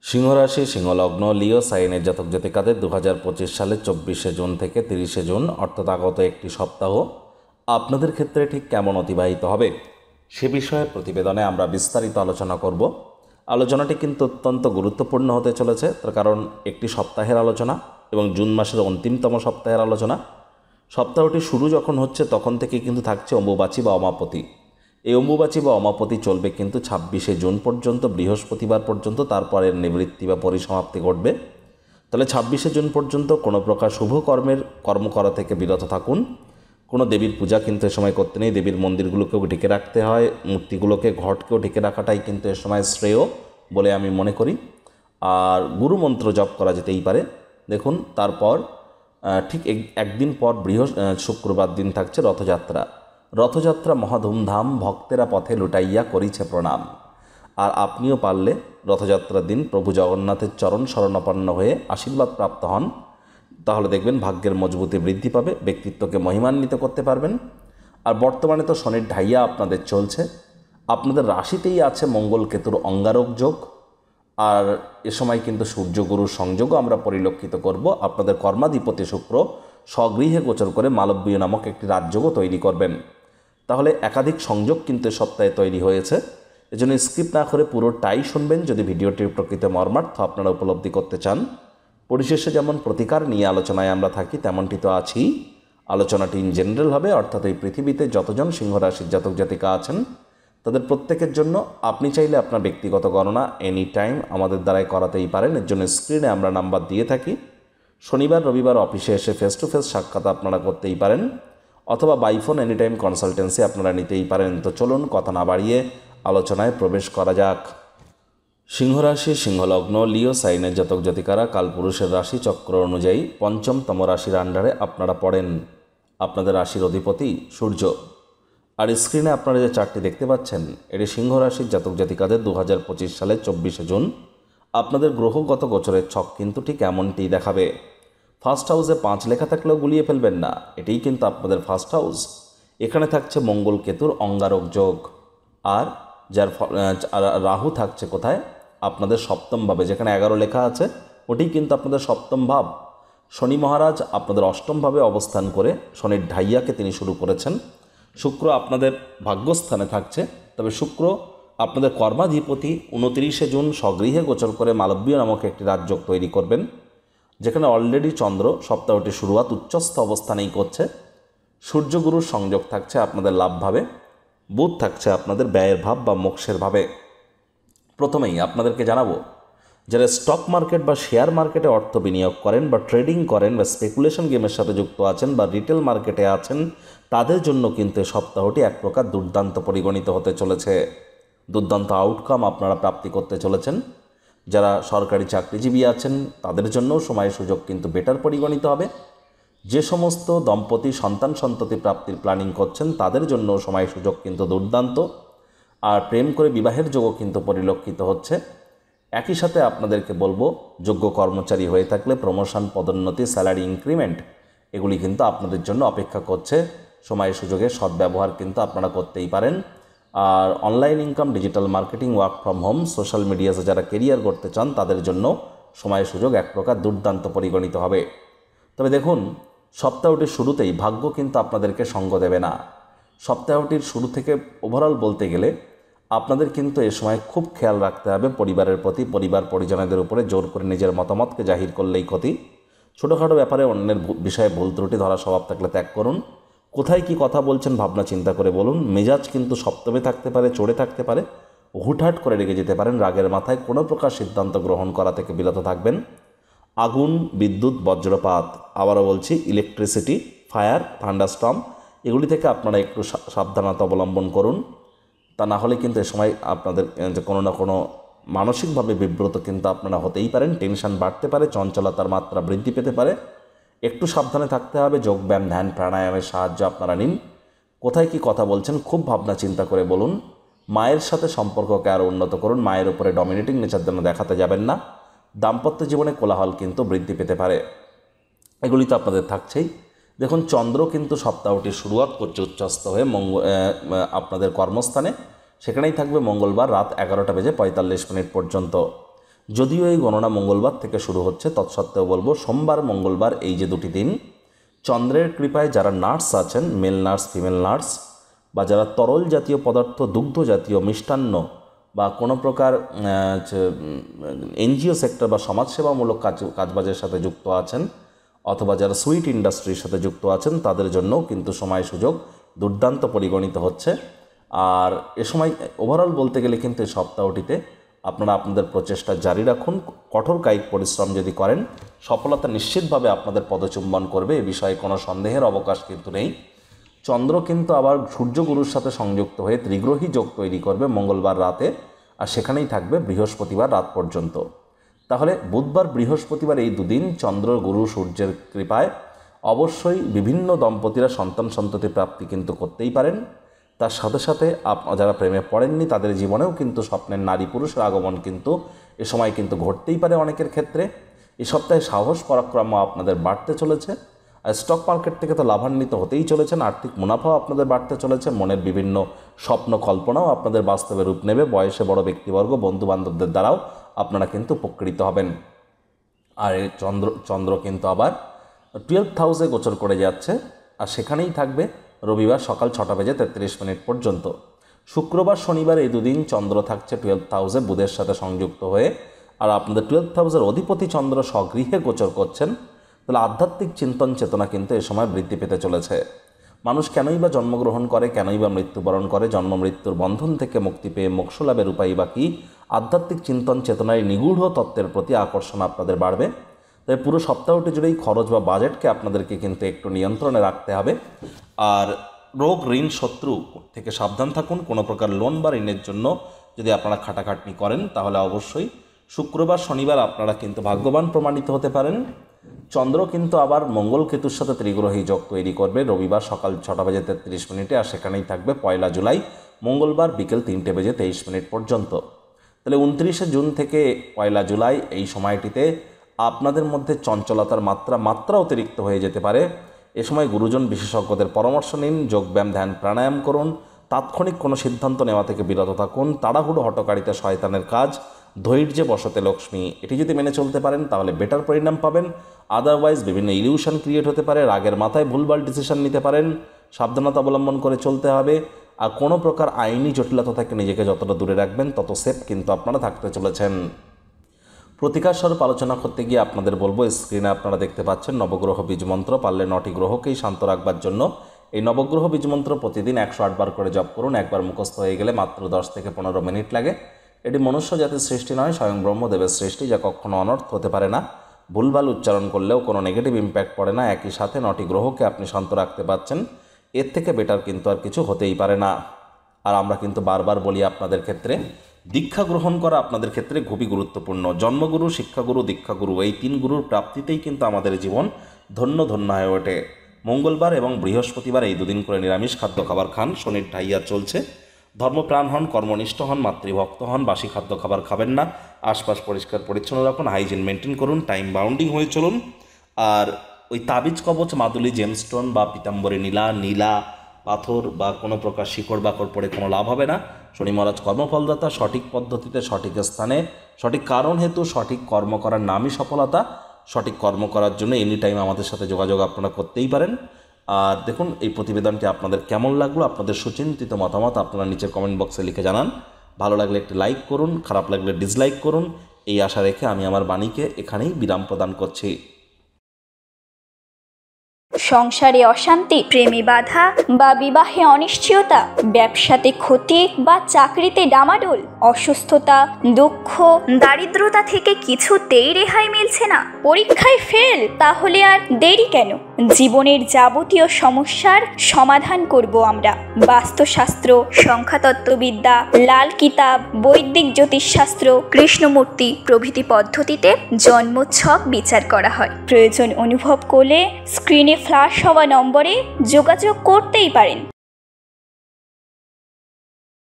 সিংহরাশি সিংহলগ্ন লিও সাইনের জাতক জাতিকাদের 2025 সালের 24শে জুন থেকে 30শে জুন অর্থাৎ আগত একটি সপ্তাহ আপনাদের ক্ষেত্রে ঠিক কেমন অতিবাহিত হবে সে বিষয়ে প্রতিবেদনে আমরা বিস্তারিত আলোচনা করব। আলোচনাটি কিন্তু অত্যন্ত গুরুত্বপূর্ণ হতে চলেছে, তার কারণ একটি সপ্তাহের আলোচনা এবং জুন মাসের অন্তিমতম সপ্তাহের আলোচনা। সপ্তাহটি শুরু যখন হচ্ছে তখন থেকে কিন্তু থাকছে অম্বুবাচী বা অমাপতি। এই অম্বুবাচী বা অমাপতি চলবে কিন্তু 26শে জুন পর্যন্ত, বৃহস্পতিবার পর্যন্ত। তারপরের নিবৃত্তি বা পরিসমাপ্তি ঘটবে। তাহলে 26শে জুন পর্যন্ত কোনো প্রকার শুভ কর্ম করা থেকে বিরত থাকুন। কোনো দেবীর পূজা কিন্তু এ সময় করতে নেই। দেবীর মন্দিরগুলোকেও ঢেকে রাখতে হয়, মূর্তিগুলোকে, ঘটকেও ঢেকে রাখাটাই কিন্তু এ সময় শ্রেয় বলে আমি মনে করি। আর গুরু মন্ত্র জপ করা যেতেই পারে। দেখুন, তারপর ঠিক একদিন পর শুক্রবার দিন থাকছে রথযাত্রা। রথযাত্রা মহাধুমধাম, ভক্তেরা পথে লুটাইয়া করিছে প্রণাম। আর আপনিও পারলে রথযাত্রার দিন প্রভু জগন্নাথের চরণ শরণাপন্ন হয়ে আশীর্বাদ প্রাপ্ত হন, তাহলে দেখবেন ভাগ্যের মজবুতি বৃদ্ধি পাবে, ব্যক্তিত্বকে মহিমান্বিত করতে পারবেন। আর বর্তমানে তো শনির ঢাইয়া আপনাদের চলছে। আপনাদের রাশিতেই আছে মঙ্গল কেতুর অঙ্গারক যোগ। আর এ সময় কিন্তু সূর্যগুরুর সংযোগও আমরা পরিলক্ষিত করব। আপনাদের কর্মাধিপতি শুক্র স্বগৃহে গোচর করে মালব্য নামক একটি রাজযোগও তৈরি করবেন। তাহলে একাধিক সংযোগ কিন্তু সপ্তাহে তৈরি হয়েছে। এজন্য স্কিপ না করে পুরোটাই শুনবেন যদি ভিডিওটির প্রকৃত মর্মার্থ আপনারা উপলব্ধি করতে চান। পরিশেষে যেমন প্রতিকার নিয়ে আলোচনায় আমরা থাকি, তেমনটি তো আছি। আলোচনাটি ইন জেনারেল হবে, অর্থাৎ এই পৃথিবীতে যতজন সিংহ রাশির জাতক জাতিকা আছেন তাদের প্রত্যেকের জন্য। আপনি চাইলে আপনার ব্যক্তিগত গণনা এনি টাইম আমাদের দ্বারাই করাতেই পারেন। এর জন্য স্ক্রিনে আমরা নাম্বার দিয়ে থাকি। শনিবার রবিবার অফিসে এসে ফেস টু ফেস সাক্ষাৎ আপনারা করতেই পারেন, অথবা বাইফোন এনি টাইম কনসালটেন্সি আপনারা নিতেই পারেন। তো চলুন কথা না বাড়িয়ে আলোচনায় প্রবেশ করা যাক। সিংহরাশি সিংহলগ্ন লিও সাইনের জাতক জাতিকারা কালপুরুষের রাশি চক্র অনুযায়ী পঞ্চমতম রাশির আন্ডারে আপনারা পড়েন। আপনাদের রাশির অধিপতি সূর্য। আর স্ক্রিনে আপনারা যে চারটি দেখতে পাচ্ছেন, এটি সিংহরাশির জাতক জাতিকাদের 2025 সালের 24শে জুন আপনাদের গ্রহগত গোচরের ছক কিন্তু ঠিক এমনটি দেখাবে। ফার্স্ট হাউসে 5 লেখা থাকলেও গুলিয়ে ফেলবেন না, এটাই কিন্তু আপনাদের ফার্স্ট হাউস। এখানে থাকছে মঙ্গল কেতুর অঙ্গারক যোগ। আর রাহু থাকছে কোথায়? আপনাদের সপ্তম ভাবে, যেখানে 11 লেখা আছে ওটি কিন্তু আপনাদের সপ্তম ভাব। শনি মহারাজ আপনাদের অষ্টম ভাবে অবস্থান করে শনির ঢাইয়াকে তিনি শুরু করেছেন। শুক্র আপনাদের ভাগ্যস্থানে থাকছে, তবে শুক্র আপনাদের কর্মাধিপতি 29শে জুন স্বগৃহে গোচর করে মালব্য নামক একটি রাজযোগ তৈরি করবেন, যেখানে অলরেডি চন্দ্র সপ্তাহটি শুরুয়াত উচ্চস্থ অবস্থানেই করছে। সূর্যগুরুর সংযোগ থাকছে আপনাদের লাভ ভাবে, বুধ থাকছে আপনাদের ব্যয়ের ভাব বা মোক্ষের ভাবে। প্রথমেই আপনাদেরকে জানাবো, যারা স্টক মার্কেট বা শেয়ার মার্কেটে অর্থ বিনিয়োগ করেন বা ট্রেডিং করেন বা স্পেকুলেশন গেমের সাথে যুক্ত আছেন বা রিটেল মার্কেটে আছেন, তাদের জন্য কিন্তু সপ্তাহটি এক প্রকার দুর্দান্ত পরিগণিত হতে চলেছে। দুর্দান্ত আউটকাম আপনারা প্রাপ্তি করতে চলেছেন। যারা সরকারি চাকরিজীবী আছেন তাদের জন্যও সময় সুযোগ কিন্তু বেটার পরিগণিত হবে। যে সমস্ত দম্পতি সন্তান সন্ততি প্রাপ্তির প্ল্যানিং করছেন তাদের জন্য সময় সুযোগ কিন্তু দুর্দান্ত। আর প্রেম করে বিবাহের যোগও কিন্তু পরিলক্ষিত হচ্ছে। একই সাথে আপনাদেরকে বলবো, যোগ্য কর্মচারী হয়ে থাকলে প্রমোশন, পদোন্নতি, স্যালারি ইনক্রিমেন্ট এগুলি কিন্তু আপনাদের জন্য অপেক্ষা করছে। সময় সুযোগের সদ্ব্যবহার কিন্তু আপনারা করতেই পারেন। আর online income, digital marketing, work from home, social মিডিয়াতে যারা কেরিয়ার করতে চান তাদের জন্য সময় সুযোগ এক প্রকার দুর্দান্ত পরিগণিত হবে। তবে দেখুন, সপ্তাহটির শুরুতেই ভাগ্য কিন্তু আপনাদেরকে সঙ্গ দেবে না। সপ্তাহটির শুরু থেকে ওভারঅল বলতে গেলে আপনাদের কিন্তু এ সময় খুব খেয়াল রাখতে হবে পরিবারের প্রতি। পরিবার পরিজনদের উপরে জোর করে নিজের মতামতকে জাহির করলেই ক্ষতি। ছোটোখাটো ব্যাপারে অন্যের বিষয়ে ভুল ত্রুটি ধরা স্বভাব থাকলে ত্যাগ করুন। কোথায় কি কথা বলছেন ভাবনা চিন্তা করে বলুন। মেজাজ কিন্তু সপ্তমে থাকতে পারে, চড়ে থাকতে পারে, হুটহাট করে রেগে যেতে পারেন। রাগের মাথায় কোনো প্রকার সিদ্ধান্ত গ্রহণ করা থেকে বিরত থাকবেন। আগুন, বিদ্যুৎ, বজ্রপাত, আবারও বলছি ইলেকট্রিসিটি, ফায়ার, থান্ডারস্টর্ম এগুলি থেকে আপনারা একটু সাবধানতা অবলম্বন করুন। তা না হলে কিন্তু এ সময় আপনাদের কোনো না কোনো মানসিকভাবে বিব্রত কিন্তু আপনারা হতেই পারেন। টেনশন বাড়তে পারে, চঞ্চলতার মাত্রা বৃদ্ধি পেতে পারে। একটু সাবধানে থাকতে হবে। যোগব্যায়াম, ধ্যান, প্রাণায়ামের সাহায্য আপনারা নিন। কোথায় কি কথা বলছেন খুব ভাবনা চিন্তা করে বলুন। মায়ের সাথে সম্পর্ককে আরও উন্নত করুন। মায়ের উপরে ডমিনেটিং নেচার যেন দেখাতে যাবেন না। দাম্পত্য জীবনে কোলাহল কিন্তু বৃদ্ধি পেতে পারে। এগুলি তো আপনাদের থাকছেই। দেখুন, চন্দ্র কিন্তু সপ্তাহটির শুরুয়াত করছে উচ্চস্থ হয়ে আপনাদের কর্মস্থানে। সেখানেই থাকবে মঙ্গলবার রাত 11:45 পর্যন্ত। যদিও এই গণনা মঙ্গলবার থেকে শুরু হচ্ছে, তৎসত্ত্বেও বলবো সোমবার মঙ্গলবার এই যে দুটি দিন চন্দ্রের কৃপায় যারা নার্স আছেন, মেল নার্স ফিমেল নার্স, বা যারা তরল জাতীয় পদার্থ, দুগ্ধ জাতীয়, মিষ্টান্ন বা কোনো প্রকার এনজিও সেক্টর বা সমাজসেবামূলক কাজবাজের সাথে যুক্ত আছেন, অথবা যারা সুইট ইন্ডাস্ট্রির সাথে যুক্ত আছেন, তাদের জন্যও কিন্তু সময় সুযোগ দুর্দান্ত পরিগণিত হচ্ছে। আর এ সময় ওভারঅল বলতে গেলে কিন্তু এই সপ্তাহটিতে আপনারা আপনাদের প্রচেষ্টা জারি রাখুন। কঠোর কায়িক পরিশ্রম যদি করেন, সফলতা নিশ্চিতভাবে আপনাদের পদচুম্বন করবে, এ বিষয়ে কোনো সন্দেহের অবকাশ কিন্তু নেই। চন্দ্র কিন্তু আবার সূর্যগুরুর সাথে সংযুক্ত হয়ে ত্রিগ্রহী যোগ তৈরি করবে মঙ্গলবার রাতে, আর সেখানেই থাকবে বৃহস্পতিবার রাত পর্যন্ত। তাহলে বুধবার বৃহস্পতিবার এই দুদিন চন্দ্র গুরু সূর্যের কৃপায় অবশ্যই বিভিন্ন দম্পতিরা সন্তান সন্ততি প্রাপ্তি কিন্তু করতেই পারেন। তার সাথে সাথে যারা প্রেমে পড়েননি তাদের জীবনেও কিন্তু স্বপ্নের নারী পুরুষের আগমন কিন্তু এ সময় কিন্তু ঘটতেই পারে অনেকের ক্ষেত্রে। এই সপ্তাহে সাহস পরাক্রম আপনাদের বাড়তে চলেছে। আর স্টক মার্কেট থেকে তো লাভান্বিত হতেই চলেছেন, আর্থিক মুনাফাও আপনাদের বাড়তে চলেছে, মনের বিভিন্ন স্বপ্ন কল্পনাও আপনাদের বাস্তবে রূপ নেবে। বয়সে বড় ব্যক্তিবর্গ, বন্ধুবান্ধবদের দ্বারাও আপনারা কিন্তু উপকৃত হবেন। আর এই চন্দ্র কিন্তু আবার 12th হাউসে গোচর করে যাচ্ছে, আর সেখানেই থাকবে রবিবার সকাল 6:33 পর্যন্ত। শুক্রবার শনিবার এই দুদিন চন্দ্র থাকছে 12th হাউসে বুধের সাথে সংযুক্ত হয়ে। আর আপনাদের 12th হাউসের অধিপতি চন্দ্র স্বগৃহে গোচর করছেন। তাহলে আধ্যাত্মিক চিন্তন চেতনা কিন্তু এ সময় বৃদ্ধি পেতে চলেছে। মানুষ কেনই বা জন্মগ্রহণ করে, কেনই বা মৃত্যুবরণ করে, জন্ম মৃত্যুর বন্ধন থেকে মুক্তি পেয়ে মোক্ষ লাভের উপায় বা কী, আধ্যাত্মিক চিন্তন চেতনার নিগূঢ় তত্ত্বের প্রতি আকর্ষণ আপনাদের বাড়বে। তাই পুরো সপ্তাহটি জুড়েই খরচ বা বাজেটকে আপনাদেরকে কিন্তু একটু নিয়ন্ত্রণে রাখতে হবে। আর রোগ, ঋণ, শত্রু থেকে সাবধান থাকুন। কোনো প্রকার লোন বা ঋণের জন্য যদি আপনারা খাটাখাটনি করেন, তাহলে অবশ্যই শুক্রবার শনিবার আপনারা কিন্তু ভাগ্যবান প্রমাণিত হতে পারেন। চন্দ্র কিন্তু আবার মঙ্গল কেতুর সাথে ত্রিগ্রহী যোগ তৈরি করবে রবিবার সকাল 6:33, আর সেখানেই থাকবে 1 জুলাই মঙ্গলবার বিকেল 3:23 পর্যন্ত। তাহলে 29 জুন থেকে 1 জুলাই এই সময়টিতে আপনাদের মধ্যে চঞ্চলতার মাত্রা অতিরিক্ত হয়ে যেতে পারে। এ সময় গুরুজন বিশেষজ্ঞদের পরামর্শ নিন, যোগব্যায়াম, ধ্যান, প্রাণায়াম করুন। তাৎক্ষণিক কোনো সিদ্ধান্ত নেওয়া থেকে বিরত থাকুন। তাড়াহুড়ো হটকারিতা শয়তানের কাজ, ধৈর্যে বসতে লক্ষ্মী, এটি যদি মেনে চলতে পারেন তাহলে বেটার পরিণাম পাবেন। আদারওয়াইজ বিভিন্ন ইলিউশন ক্রিয়েট হতে পারে, রাগের মাথায় ভুলভাল ডিসিশন নিতে পারেন। সাবধানতা অবলম্বন করে চলতে হবে। আর কোনো প্রকার আইনি জটিলতা থেকে নিজেকে যতটা দূরে রাখবেন তত সেফ কিন্তু আপনারা থাকতে চলেছেন। প্রতিকার স্বরূপ আলোচনা করতে গিয়ে আপনাদের বলবো, স্ক্রিনে আপনারা দেখতে পাচ্ছেন নবগ্রহ বীজমন্ত্র। পারলে 9টি গ্রহকেই শান্ত রাখবার জন্য এই নবগ্রহ বীজমন্ত্র প্রতিদিন 108 বার করে জপ করুন। একবার মুখস্থ হয়ে গেলে মাত্র 10 থেকে 15 মিনিট লাগে। এটি মনুষ্য জাতির সৃষ্টি নয়, স্বয়ং ব্রহ্মদেবের সৃষ্টি, যা কখনো অনর্থ হতে পারে না। ভুলভাল উচ্চারণ করলেও কোনো নেগেটিভ ইম্প্যাক্ট পড়ে না। একই সাথে 9টি গ্রহকে আপনি শান্ত রাখতে পারছেন, এর থেকে বেটার কিন্তু আর কিছু হতেই পারে না। আর আমরা কিন্তু বারবার বলি আপনাদের ক্ষেত্রে দীক্ষা গ্রহণ করা আপনাদের ক্ষেত্রে খুবই গুরুত্বপূর্ণ। জন্মগুরু, শিক্ষাগুরু, দীক্ষাগুরু, এই 3 গুরুর প্রাপ্তিতেই কিন্তু আমাদের জীবন ধন্য ধন্য হয়ে ওঠে। মঙ্গলবার এবং বৃহস্পতিবার এই দুদিন করে নিরামিষ খাদ্য খাবার খান। শনির ঢাইয়া চলছে। ধর্মপ্রাণ হন, কর্মনিষ্ঠ হন, মাতৃভক্ত হন, বাসি খাদ্য খাবার খাবেন না। আশপাশ পরিষ্কার পরিচ্ছন্ন রাখুন, হাইজিন মেনটেন করুন, টাইম বাউন্ডিং হয়ে চলুন। আর ওই তাবিজ কবচ, মাদুলি, জেমস্টোন বা পিতাম্বরী নীলা পাথর বা কোনো প্রকার শিকড় বাকড় পড়ে কোনো লাভ হবে না। শনি মহারাজ কর্মফলদাতা, সঠিক পদ্ধতিতে, সঠিক স্থানে, সঠিক কারণ হেতু সঠিক কর্ম করার নামই সফলতা। সঠিক কর্ম করার জন্য এনি টাইম আমাদের সাথে যোগাযোগ আপনারা করতেই পারেন। আর দেখুন এই প্রতিবেদনটি আপনাদের কেমন লাগলো, আপনাদের সুচিন্তিত মতামত আপনারা নিচের কমেন্ট বক্সে লিখে জানান। ভালো লাগলে একটি লাইক করুন, খারাপ লাগলে ডিসলাইক করুন। এই আশা রেখে আমি আমার বাণীকে এখানেই বিরাম প্রদান করছি। সংসারে অশান্তি, প্রেমে বাধা বা বিবাহে অনিশ্চয়তা, ব্যবসাতে ক্ষতি বা চাকরিতে ডামাডোল, অসুস্থতা, দুঃখ, দারিদ্রতা থেকে কিছুতেই রেহাই মিলছে না, পরীক্ষায় ফেল, তাহলে আর দেরি কেন? জীবনের যাবতীয় সমস্যার সমাধান করব আমরা। বাস্তুশাস্ত্র, সংখ্যাতত্ত্ববিদ্যা, লাল কিতাব, বৈদিক জ্যোতিষশাস্ত্র, কৃষ্ণমূর্তি প্রভৃতি পদ্ধতিতে জন্মছক বিচার করা হয়। প্রয়োজন অনুভব করলে স্ক্রিনে ফ্ল্যাশ হওয়া নম্বরে যোগাযোগ করতেই পারেন।